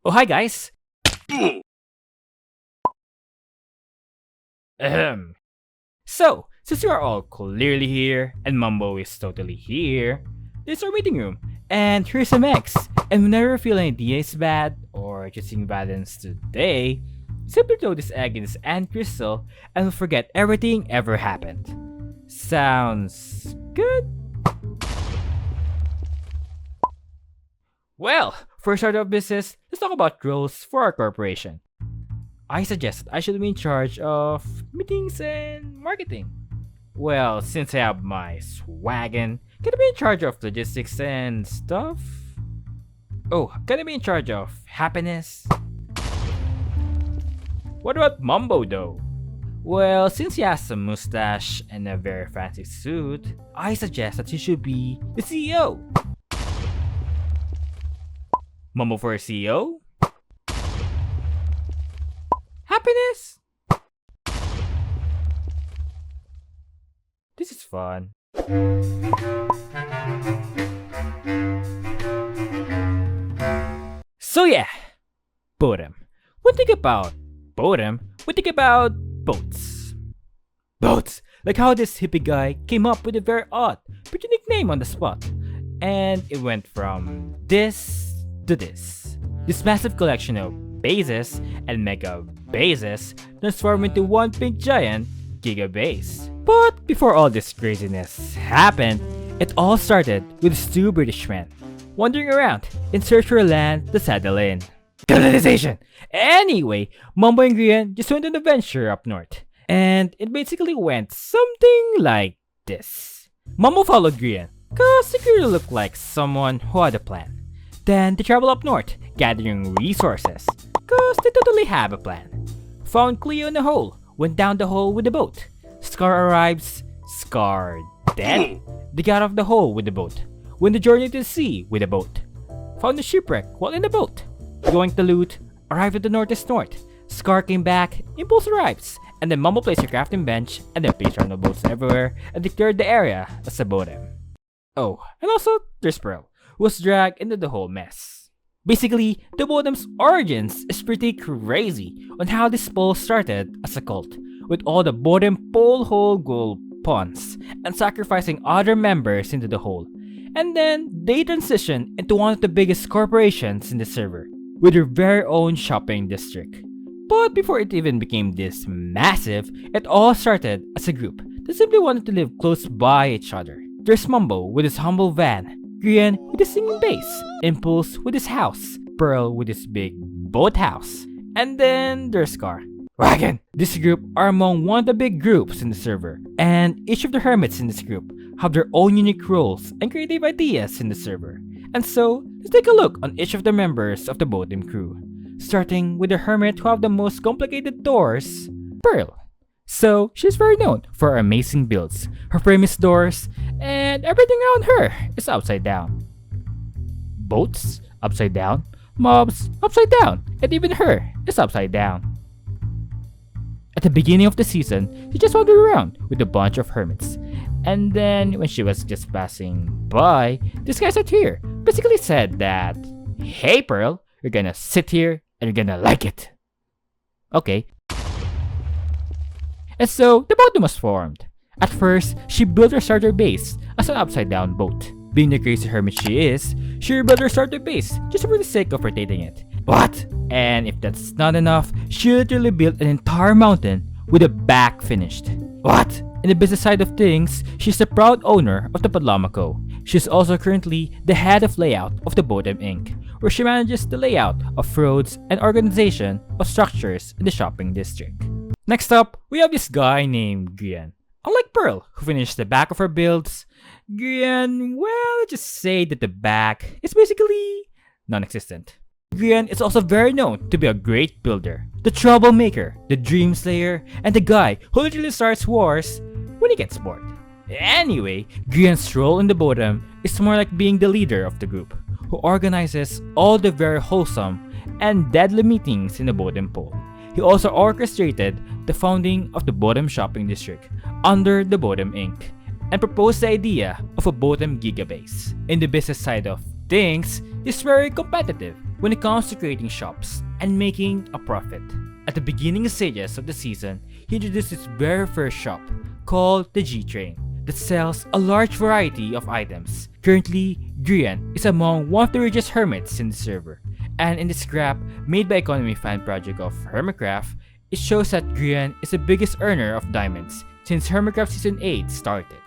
Oh, hi guys! Ahem. So, since you are all clearly here, and Mumbo is totally here, this is our meeting room, and here's some eggs. And whenever you feel an idea is bad, or just seeing balance today, simply throw this egg in this ant crystal, and we'll forget everything ever happened. Sounds good? Well, for start of business, let's talk about roles for our corporation. I suggest I should be in charge of meetings and marketing. Well, since I have my swaggin, can I be in charge of logistics and stuff? Oh, can I be in charge of happiness? What about Mumbo though? Well, since he has a mustache and a very fancy suit, I suggest that he should be the CEO. Mumbo for CEO? Happiness? This is fun. So yeah, Boatem. When we think about Boatem, we think about boats. Boats! Like how this hippie guy came up with a very odd, but unique name on the spot. And it went from this to this. This massive collection of bases and mega bases transformed into one big giant giga base. But before all this craziness happened, it all started with these two British men wandering around in search for a land to settle in. Colonization! Anyway, Mumbo and Grian just went on an adventure up north, and it basically went something like this. Mumbo followed Grian, cause he clearly looked like someone who had a plan. Then they traveled up north, gathering resources, cause they totally have a plan. Found Cleo in a hole, went down the hole with the boat. Scar arrives, Scar dead? They got off the hole with the boat. Went the journey to the sea with a boat. Found a shipwreck while in the boat. Going to loot, arrived at the northeast north. Scar came back, Impulse arrives, and then Mumbo placed a crafting bench, and then placed random boats everywhere, and declared the area as a Boatem. Oh, and also there's Pearl, who was dragged into the whole mess. Basically, the Boatem's origins is pretty crazy on how this pole started as a cult, with all the Boatem pole hole goal pawns, and sacrificing other members into the hole. And then they transitioned into one of the biggest corporations in the server, with their very own shopping district. But before it even became this massive, it all started as a group that simply wanted to live close by each other. There's Mumbo with his humble van, Grian with his singing bass, Impulse with his house, Pearl with his big boat house, and then there's Scar. Wagon! This group are among one of the big groups in the server, and each of the hermits in this group have their own unique roles and creative ideas in the server. And so, let's take a look on each of the members of the Boatem crew. Starting with the hermit who have the most complicated doors, Pearl. So, she's very known for her amazing builds, her famous doors, and everything around her is upside down. Boats, upside down, mobs, upside down, and even her is upside down. At the beginning of the season, she just wandered around with a bunch of hermits. And then, when she was just passing by, this guy sat here basically said that, "Hey Pearl, you're gonna sit here and you're gonna like it." Okay. And so, the Boatem was formed. At first, she built her starter base as an upside down boat. Being the crazy hermit she is, she rebuilt her starter base just for the sake of rotating it. What? And if that's not enough, she literally built an entire mountain with the back finished. What? In the business side of things, she's the proud owner of the Padlama Co. She's also currently the head of layout of the Boatem Inc., where she manages the layout of roads and organization of structures in the shopping district. Next up, we have this guy named Grian. Unlike Pearl, who finished the back of her builds, Grian, well, let's just say that the back is basically non-existent. Grian is also very known to be a great builder, the troublemaker, the dream slayer, and the guy who literally starts wars when he gets bored. Anyway, Grian's role in the Boatem is more like being the leader of the group, who organizes all the very wholesome and deadly meetings in the Boatem pole. He also orchestrated the founding of the Boatem shopping district under the Boatem Inc. and proposed the idea of a Boatem gigabase. In the business side of things, he's very competitive when it comes to creating shops and making a profit. At the beginning stages of the season, he introduced his very first shop called the G-Train that sells a large variety of items. Currently, Grian is among one of the richest hermits in the server, and in this graph made by Economy Fan Project of Hermitcraft, it shows that Grian is the biggest earner of diamonds since Hermitcraft Season 8 started.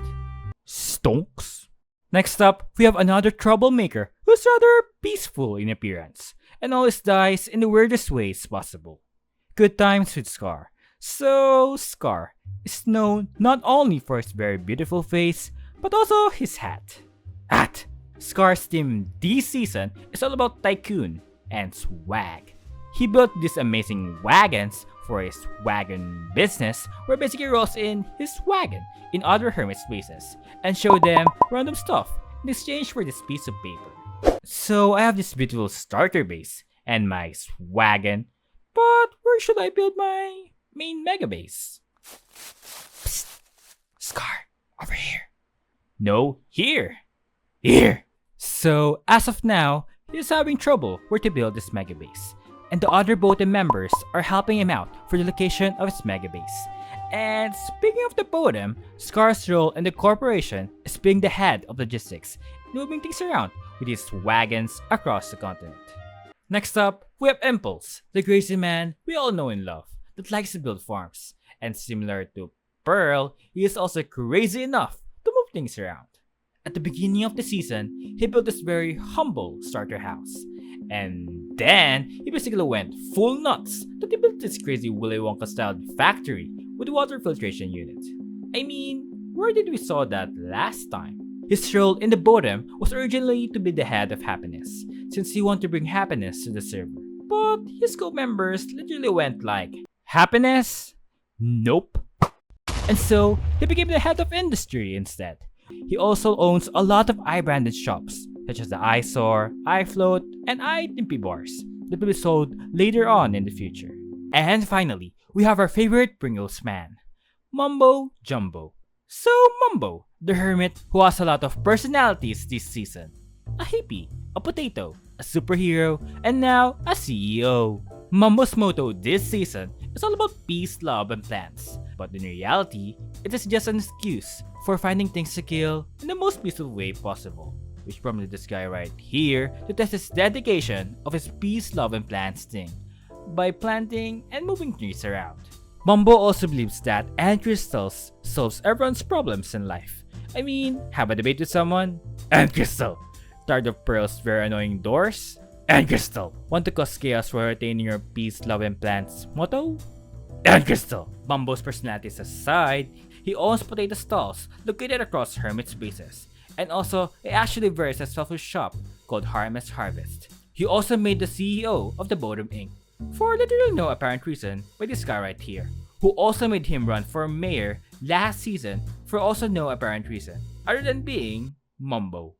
Stonks? Next up, we have another troublemaker who's rather peaceful in appearance, and always dies in the weirdest ways possible. GoodTimesWithScar. So, Scar is known not only for his very beautiful face, but also his hat. Scar's theme this season is all about tycoon and swag. He built these amazing wagons for his wagon business, where basically rolls in his wagon in other hermit spaces and show them random stuff in exchange for this piece of paper. So I have this beautiful starter base and my wagon, but where should I build my main mega base? Psst, Scar, over here. No, here. Here. So as of now, he's having trouble where to build this mega base, and the other Boatem members are helping him out for the location of his mega base. And speaking of the Boatem, Scar's role in the corporation is being the head of logistics, moving things around with his wagons across the continent. Next up, we have Impulse, the crazy man we all know and love that likes to build farms. And similar to Pearl, he is also crazy enough to move things around. At the beginning of the season, he built this very humble starter house. And then, he basically went full nuts that he built this crazy Willy Wonka style factory with water filtration unit. I mean, where did we saw that last time? His role in the Boatem was originally to be the head of happiness, since he wanted to bring happiness to the server. But his co-members literally went like, happiness? Nope. And so, he became the head of industry instead. He also owns a lot of I-branded shops, such as the iSoar, iFloat, and iTimpy bars that will be sold later on in the future. And finally, we have our favorite Pringles man, Mumbo Jumbo. So Mumbo, the hermit who has a lot of personalities this season. A hippie, a potato, a superhero, and now a CEO. Mumbo's motto this season is all about peace, love, and plants. But in reality, it is just an excuse for finding things to kill in the most peaceful way possible. Which prompted this guy right here to test his dedication of his peace, love, and plants thing by planting and moving trees around. Mumbo also believes that ant crystals solves everyone's problems in life. I mean, have a debate with someone? Ant crystal! Tired of Pearl's very annoying doors? Ant crystal! Want to cause chaos while retaining your peace, love, and plants motto? Ant crystal! Mumbo's personalities aside, he owns potato stalls located across hermit spaces. And also, he actually wears a selfish shop called Harvest Harvest. He also made the CEO of the Boatem Inc. for literally no apparent reason by this guy right here, who also made him run for mayor last season for also no apparent reason, other than being Mumbo.